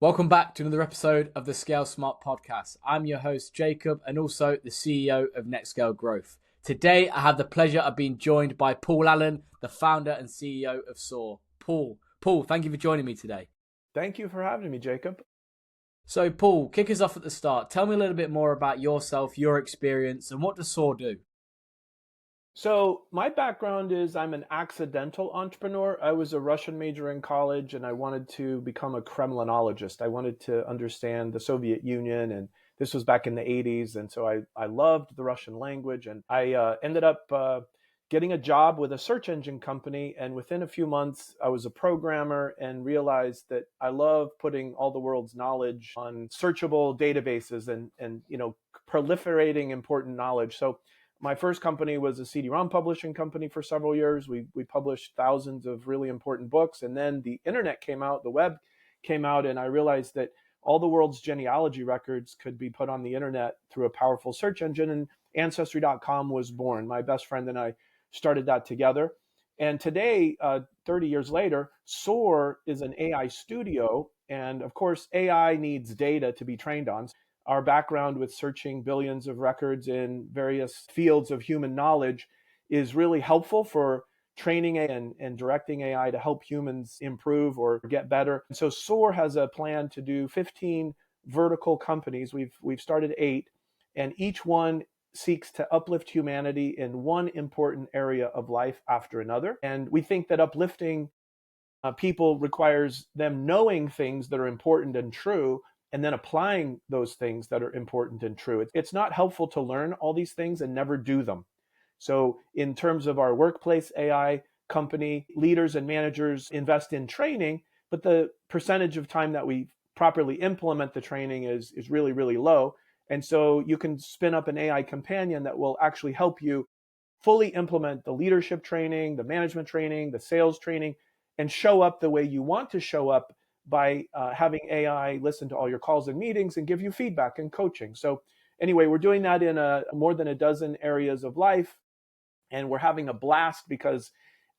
Welcome back to another episode of the Scale Smart podcast. I'm your host, Jacob, and also the CEO of NextScale Growth. Today, I have the pleasure of being joined by Paul Allen, the founder and CEO of SOAR. Paul, thank you for joining me today. Thank you for having me, Jacob. So, Paul, kick us off at the start. Tell me a little bit more about yourself, your experience, and what does SOAR do? So my background is I'm an accidental entrepreneur. I was a Russian major in college and I wanted to become a Kremlinologist. I wanted to understand the Soviet Union, and this was back in the 80s. And so I loved the Russian language, and I ended up getting a job with a search engine company. And within a few months, I was a programmer and realized that I love putting all the world's knowledge on searchable databases and proliferating important knowledge. So my first company was a CD-ROM publishing company for several years. We published thousands of really important books. And then the internet came out, the web came out, and I realized that all the world's genealogy records could be put on the internet through a powerful search engine. And Ancestry.com was born. My best friend and I started that together. And today, 30 years later, SOAR is an AI studio. And of course, AI needs data to be trained on. Our background with searching billions of records in various fields of human knowledge is really helpful for training and directing AI to help humans improve or get better. And so SOAR has a plan to do 15 vertical companies. We've started 8, and each one seeks to uplift humanity in one important area of life after another. And we think that uplifting people requires them knowing things that are important and true, and then applying those things that are important and true. It's not helpful to learn all these things and never do them. So in terms of our workplace AI company, leaders and managers invest in training, but the percentage of time that we properly implement the training is really, really low. And so you can spin up an AI companion that will actually help you fully implement the leadership training, the management training, the sales training, and show up the way you want to show up by having AI listen to all your calls and meetings and give you feedback and coaching. So anyway, we're doing that in more than a dozen areas of life. And we're having a blast because,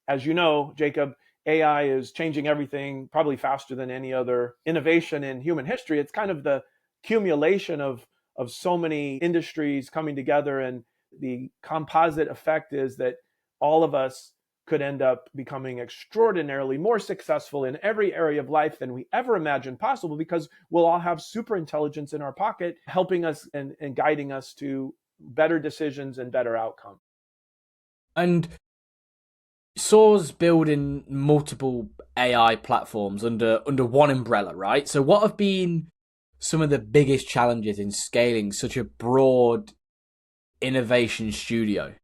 as you know, Jacob, AI is changing everything probably faster than any other innovation in human history. It's kind of the accumulation of so many industries coming together. And the composite effect is that all of us could end up becoming extraordinarily more successful in every area of life than we ever imagined possible, because we'll all have super intelligence in our pocket, helping us and guiding us to better decisions and better outcomes. And SOAR's building multiple AI platforms under one umbrella, right? So what have been some of the biggest challenges in scaling such a broad innovation studio?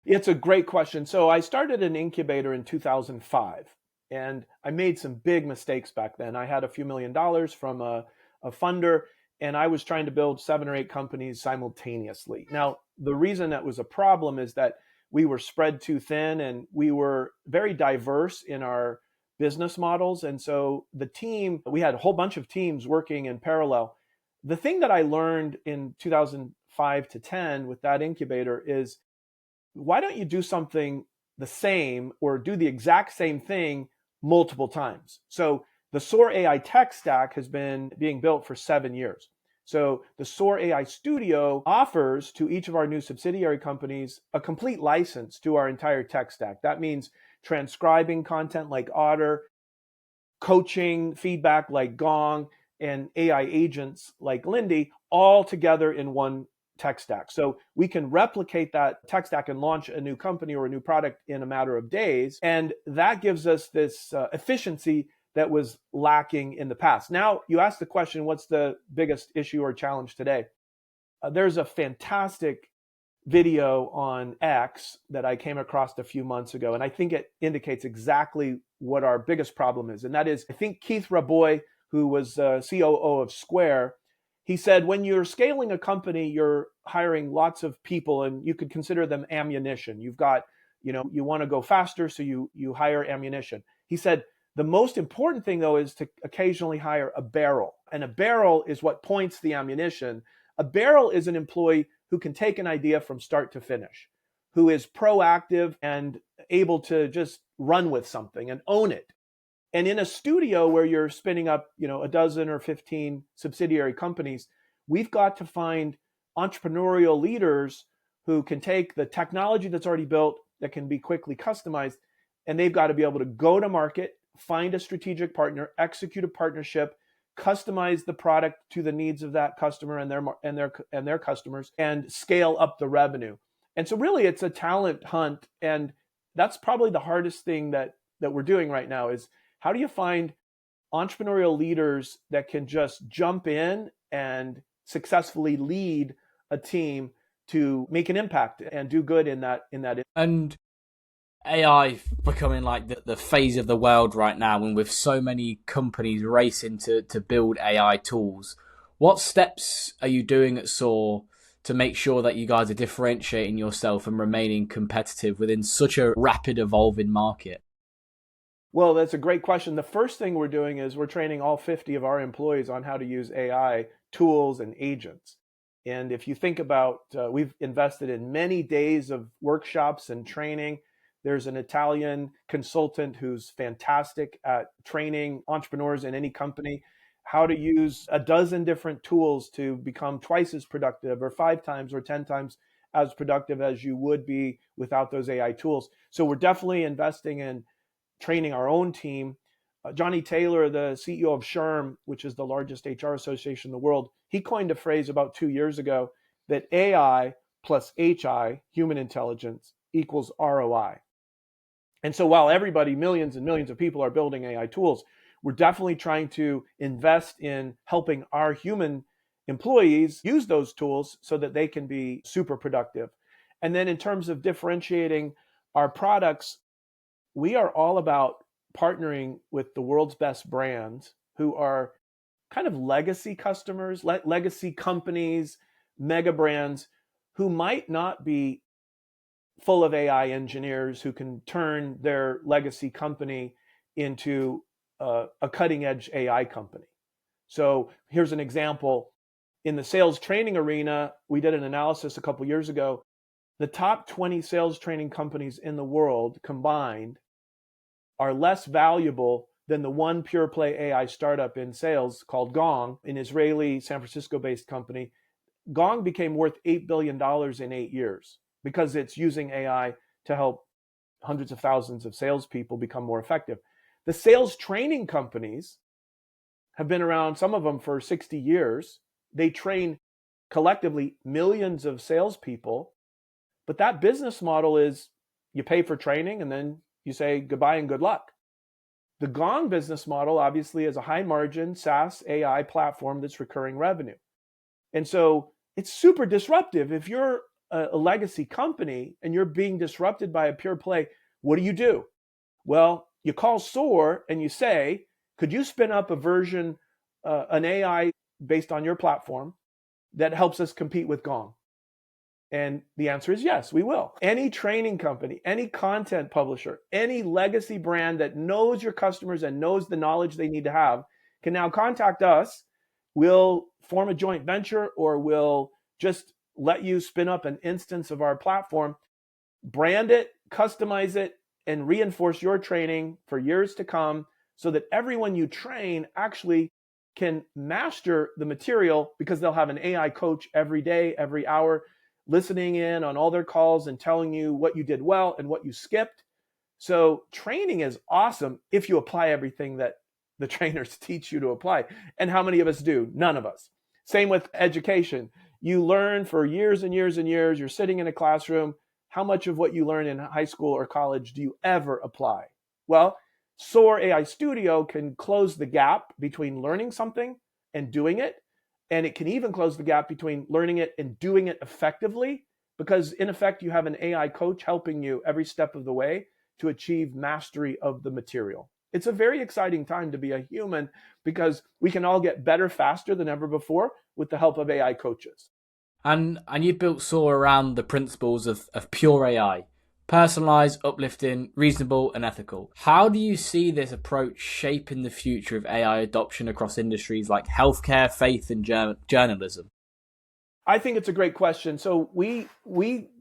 It's a great question. So I started an incubator in 2005, and I made some big mistakes back then. I had a few $1 million from a funder, and I was trying to build 7 or 8 companies simultaneously. Now, the reason that was a problem is that we were spread too thin and we were very diverse in our business models. And so the team, we had a whole bunch of teams working in parallel. The thing that I learned in 2005 to 10 with that incubator is, why don't you do something the same or do the exact same thing multiple times? So the SOAR AI tech stack has been being built for 7 years. So the SOAR AI studio offers to each of our new subsidiary companies a complete license to our entire tech stack. That means transcribing content like Otter, coaching feedback like Gong, and AI agents like Lindy, all together in one tech stack. So we can replicate that tech stack and launch a new company or a new product in a matter of days. And that gives us this efficiency that was lacking in the past. Now, you asked the question, what's the biggest issue or challenge today? There's a fantastic video on X that I came across a few months ago, and I think it indicates exactly what our biggest problem is. And that is, I think Keith Rabois, who was COO of Square, he said, when you're scaling a company, you're hiring lots of people and you could consider them ammunition. You've got, you want to go faster, so you hire ammunition. He said, the most important thing, though, is to occasionally hire a barrel. And a barrel is what points the ammunition. A barrel is an employee who can take an idea from start to finish, who is proactive and able to just run with something and own it. And in a studio where you're spinning up, a dozen or 15 subsidiary companies, we've got to find entrepreneurial leaders who can take the technology that's already built that can be quickly customized, and they've got to be able to go to market, find a strategic partner, execute a partnership, customize the product to the needs of that customer and their customers, and scale up the revenue. And so really it's a talent hunt, and that's probably the hardest thing that we're doing right now is how do you find entrepreneurial leaders that can just jump in and successfully lead a team to make an impact and do good in that. And AI becoming like the phase of the world right now, and with so many companies racing to build AI tools, what steps are you doing at SOAR to make sure that you guys are differentiating yourself and remaining competitive within such a rapid evolving market? Well, that's a great question. The first thing we're doing is we're training all 50 of our employees on how to use AI tools and agents. And if you think about, we've invested in many days of workshops and training. There's an Italian consultant who's fantastic at training entrepreneurs in any company how to use a dozen different tools to become twice as productive or 5 times or 10 times as productive as you would be without those AI tools. So we're definitely investing in training our own team. Johnny Taylor, the CEO of SHRM, which is the largest HR association in the world, he coined a phrase about 2 years ago that AI plus HI, human intelligence, equals ROI. And so while everybody, millions and millions of people are building AI tools, we're definitely trying to invest in helping our human employees use those tools so that they can be super productive. And then in terms of differentiating our products, we are all about partnering with the world's best brands who are kind of legacy customers, legacy companies, mega brands who might not be full of AI engineers who can turn their legacy company into a cutting edge AI company. So here's an example. In the sales training arena, we did an analysis a couple years ago. The top 20 sales training companies in the world combined are less valuable than the one pure play AI startup in sales called Gong, an Israeli San Francisco based company. Gong became worth $8 billion in 8 years because it's using AI to help hundreds of thousands of salespeople become more effective. The sales training companies have been around, some of them for 60 years. They train collectively millions of salespeople, but that business model is you pay for training and then you say goodbye and good luck. The Gong business model obviously is a high margin SaaS AI platform that's recurring revenue. And so it's super disruptive. If you're a legacy company and you're being disrupted by a pure play, what do? Well, you call SOAR and you say, could you spin up a version, an AI based on your platform that helps us compete with Gong? And the answer is yes, we will. Any training company, any content publisher, any legacy brand that knows your customers and knows the knowledge they need to have can now contact us. We'll form a joint venture or we'll just let you spin up an instance of our platform, brand it, customize it, and reinforce your training for years to come so that everyone you train actually can master the material because they'll have an AI coach every day, every hour, listening in on all their calls and telling you what you did well and what you skipped. So training is awesome if you apply everything that the trainers teach you to apply. And how many of us do? None of us. Same with education. You learn for years and years and years. You're sitting in a classroom. How much of what you learn in high school or college do you ever apply? Well, SOAR AI Studio can close the gap between learning something and doing it. And it can even close the gap between learning it and doing it effectively, because in effect, you have an AI coach helping you every step of the way to achieve mastery of the material. It's a very exciting time to be a human because we can all get better faster than ever before with the help of AI coaches. And you built SOAR around the principles of pure AI, personalized, uplifting, reasonable, and ethical. How do you see this approach shaping the future of AI adoption across industries like healthcare, faith, and journalism? I think it's a great question. So we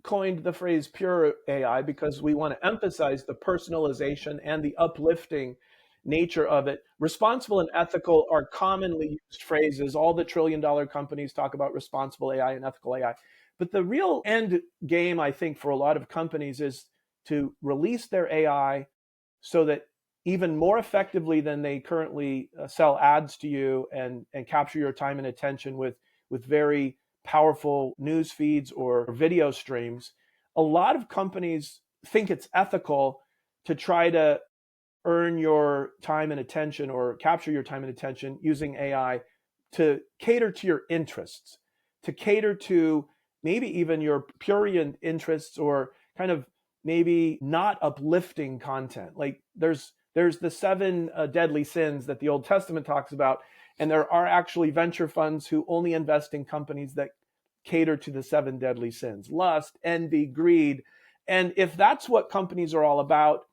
coined the phrase pure AI because we want to emphasize the personalization and the uplifting nature of it. Responsible and ethical are commonly used phrases. All the trillion-dollar companies talk about responsible AI and ethical AI. But the real end game, I think, for a lot of companies is to release their AI so that even more effectively than they currently sell ads to you and capture your time and attention with very powerful news feeds or video streams, a lot of companies think it's ethical to try to earn your time and attention or capture your time and attention using AI to cater to your interests, to cater to maybe even your prurient interests or kind of maybe not uplifting content. Like there's the seven deadly sins that the Old Testament talks about, and there are actually venture funds who only invest in companies that cater to the seven deadly sins: lust, envy, greed. And if that's what companies are all about,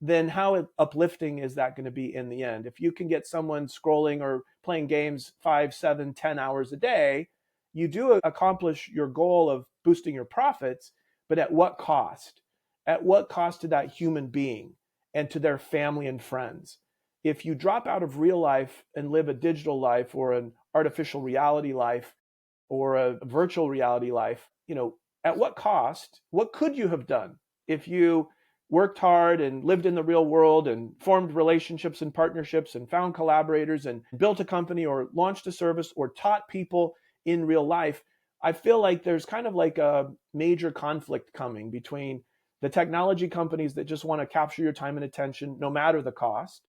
then how uplifting is that going to be in the end? If you can get someone scrolling or playing games 5, 7, 10 hours a day, you do accomplish your goal of boosting your profits, but at what cost? At what cost to that human being and to their family and friends? If you drop out of real life and live a digital life or an artificial reality life or a virtual reality life, at what cost? What could you have done if you worked hard and lived in the real world and formed relationships and partnerships and found collaborators and built a company or launched a service or taught people in real life? I feel like there's kind of like a major conflict coming between the technology companies that just want to capture your time and attention no matter the cost,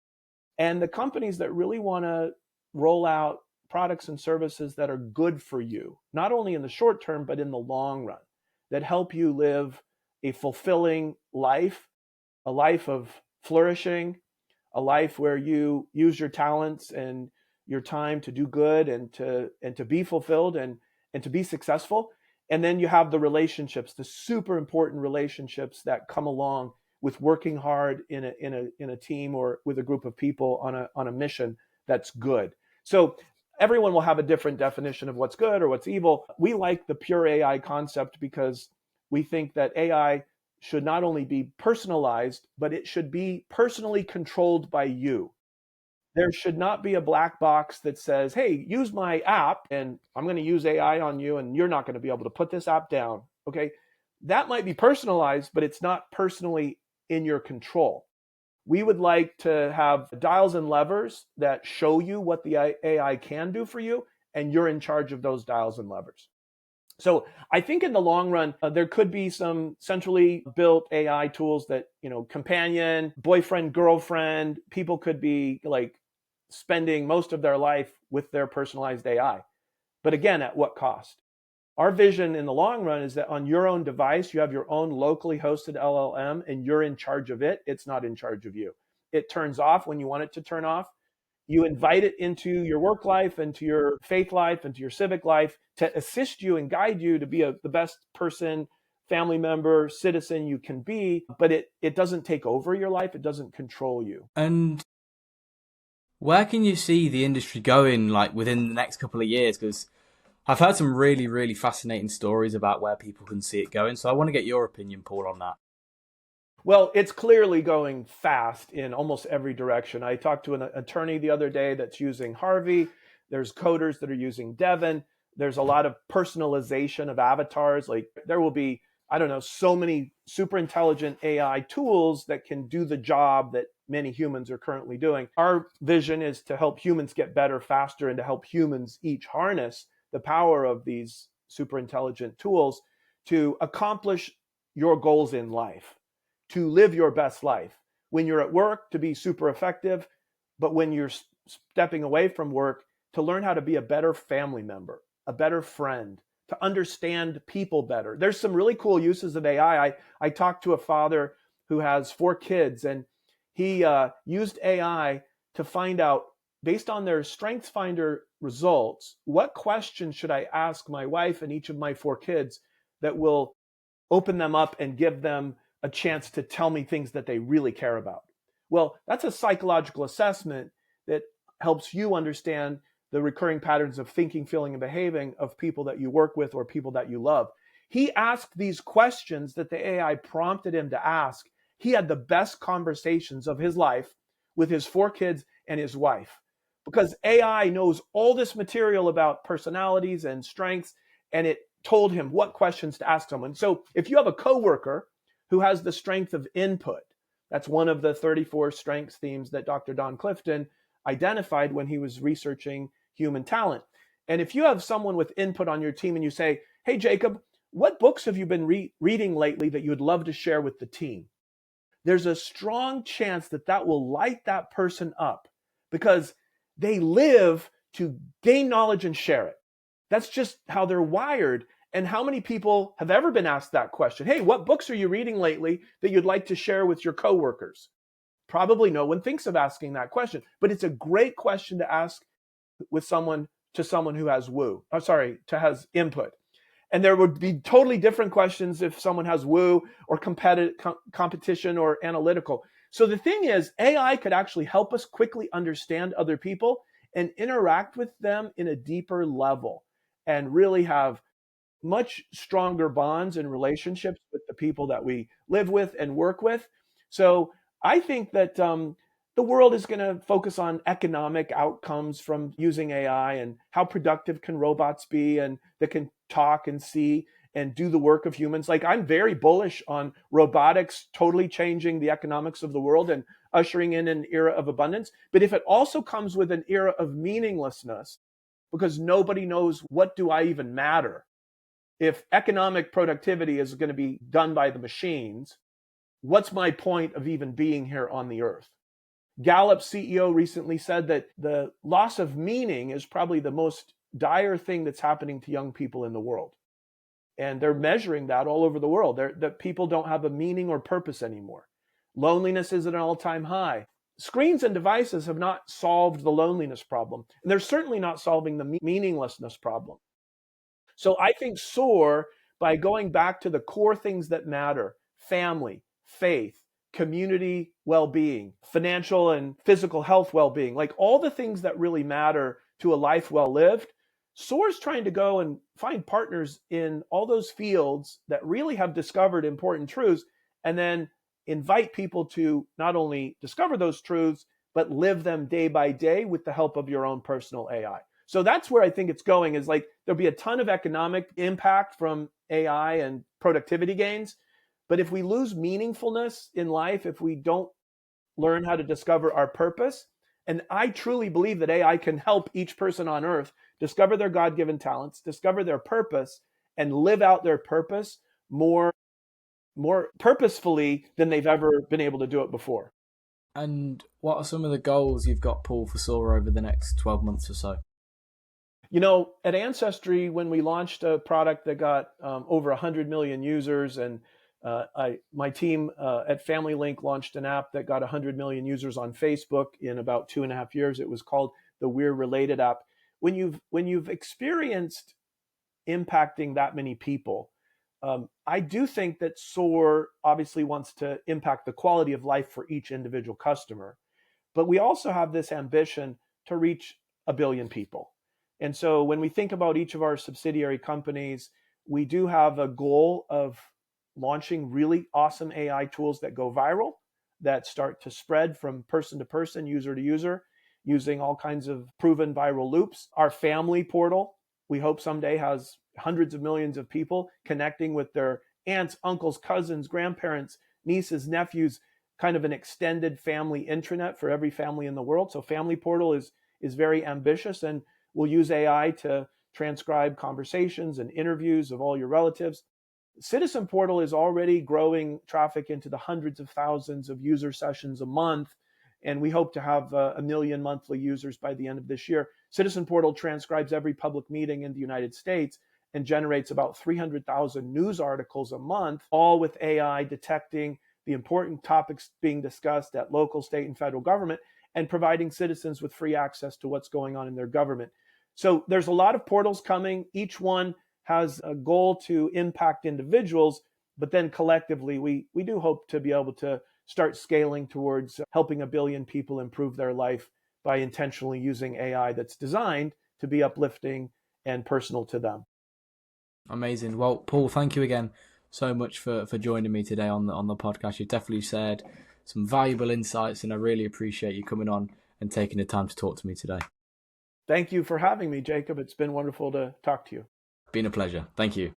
and the companies that really want to roll out products and services that are good for you, not only in the short term, but in the long run, that help you live a fulfilling life, a life of flourishing, a life where you use your talents and your time to do good and to be fulfilled and to be successful. And then you have the relationships, the super important relationships that come along with working hard in a team or with a group of people on a mission that's good. So everyone will have a different definition of what's good or what's evil. We like the pure AI concept because we think that AI should not only be personalized, but it should be personally controlled by you. There should not be a black box that says, hey, use my app and I'm going to use AI on you and you're not going to be able to put this app down. Okay. That might be personalized, but it's not personally in your control. We would like to have dials and levers that show you what the AI can do for you, and you're in charge of those dials and levers. So I think in the long run, there could be some centrally built AI tools that, companion, boyfriend, girlfriend, people could be like spending most of their life with their personalized AI. But again, at what cost? Our vision in the long run is that on your own device, you have your own locally hosted LLM and you're in charge of it. It's not in charge of you. It turns off when you want it to turn off. You invite it into your work life, into your faith life, into your civic life to assist you and guide you to be the best person, family member, citizen you can be. But it doesn't take over your life. It doesn't control you. And where can you see the industry going, like within the next couple of years? Because I've heard some really, really fascinating stories about where people can see it going. So I want to get your opinion, Paul, on that. Well, it's clearly going fast in almost every direction. I talked to an attorney the other day that's using Harvey. There's coders that are using Devin. There's a lot of personalization of avatars. Like there will be, I don't know, so many super intelligent AI tools that can do the job that many humans are currently doing. Our vision is to help humans get better faster and to help humans each harness the power of these super intelligent tools to accomplish your goals in life, to live your best life. When you're at work, to be super effective, but when you're stepping away from work, to learn how to be a better family member, a better friend, to understand people better. There's some really cool uses of AI. I talked to a father who has 4 kids, and he used AI to find out, based on their StrengthsFinder results, what questions should I ask my wife and each of my 4 kids that will open them up and give them a chance to tell me things that they really care about. Well, that's a psychological assessment that helps you understand the recurring patterns of thinking, feeling, and behaving of people that you work with or people that you love. He asked these questions that the AI prompted him to ask. He had the best conversations of his life with his 4 kids and his wife, because AI knows all this material about personalities and strengths, and it told him what questions to ask someone. So if you have a coworker who has the strength of input, that's one of the 34 strengths themes that Dr. Don Clifton identified when he was researching human talent. And if you have someone with input on your team and you say, hey, Jacob, what books have you been reading lately that you would love to share with the team? There's a strong chance that that will light that person up, because they live to gain knowledge and share it. That's just how they're wired. And how many people have ever been asked that question? Hey, what books are you reading lately that you'd like to share with your coworkers? Probably no one thinks of asking that question, but it's a great question to ask with someone who has has input. And there would be totally different questions if someone has woo or competition or analytical. So the thing is, AI could actually help us quickly understand other people and interact with them in a deeper level and really have much stronger bonds and relationships with the people that we live with and work with. So I think that the world is going to focus on economic outcomes from using AI, and how productive can robots be, and that can talk and see and do the work of humans. Like, I'm very bullish on robotics totally changing the economics of the world and ushering in an era of abundance. But if it also comes with an era of meaninglessness, because nobody knows, what do I even matter? If economic productivity is going to be done by the machines, what's my point of even being here on the earth? Gallup CEO recently said that the loss of meaning is probably the most dire thing that's happening to young people in the world. And they're measuring that all over the world. That people don't have a meaning or purpose anymore. Loneliness is at an all-time high. Screens and devices have not solved the loneliness problem, and they're certainly not solving the meaninglessness problem. So I think SOAR, by going back to the core things that matter, family, faith, community well-being, financial and physical health well-being, like all the things that really matter to a life well lived, SOAR is trying to go and find partners in all those fields that really have discovered important truths, and then invite people to not only discover those truths, but live them day by day with the help of your own personal AI. So that's where I think it's going, is like there'll be a ton of economic impact from AI and productivity gains. But if we lose meaningfulness in life, if we don't learn how to discover our purpose, and I truly believe that AI can help each person on earth discover their God-given talents, discover their purpose, and live out their purpose more purposefully than they've ever been able to do it before. And what are some of the goals you've got, Paul, for SOAR over the next 12 months or so? You know, at Ancestry, when we launched a product that got over 100 million users, and my team at Family Link launched an app that got 100 million users on Facebook in about 2.5 years. It was called the We're Related app. When you've experienced impacting that many people, I do think that SOAR obviously wants to impact the quality of life for each individual customer. But we also have this ambition to reach 1 billion people. And so when we think about each of our subsidiary companies, we do have a goal of launching really awesome AI tools that go viral, that start to spread from person to person, user to user, using all kinds of proven viral loops. Our family portal, we hope someday, has hundreds of millions of people connecting with their aunts, uncles, cousins, grandparents, nieces, nephews, kind of an extended family intranet for every family in the world. So Family Portal is very ambitious, and we'll use AI to transcribe conversations and interviews of all your relatives. Citizen Portal is already growing traffic into the hundreds of thousands of user sessions a month, and we hope to have 1 million monthly users by the end of this year. Citizen Portal transcribes every public meeting in the United States and generates about 300,000 news articles a month, all with AI detecting the important topics being discussed at local, state, and federal government, and providing citizens with free access to what's going on in their government. So there's a lot of portals coming. Each one has a goal to impact individuals, but then collectively, we do hope to be able to start scaling towards helping 1 billion people improve their life by intentionally using AI that's designed to be uplifting and personal to them. Amazing. Well, Paul, thank you again so much for joining me today on the podcast. You've definitely shared some valuable insights, and I really appreciate you coming on and taking the time to talk to me today. Thank you for having me, Jacob. It's been wonderful to talk to you. Been a pleasure. Thank you.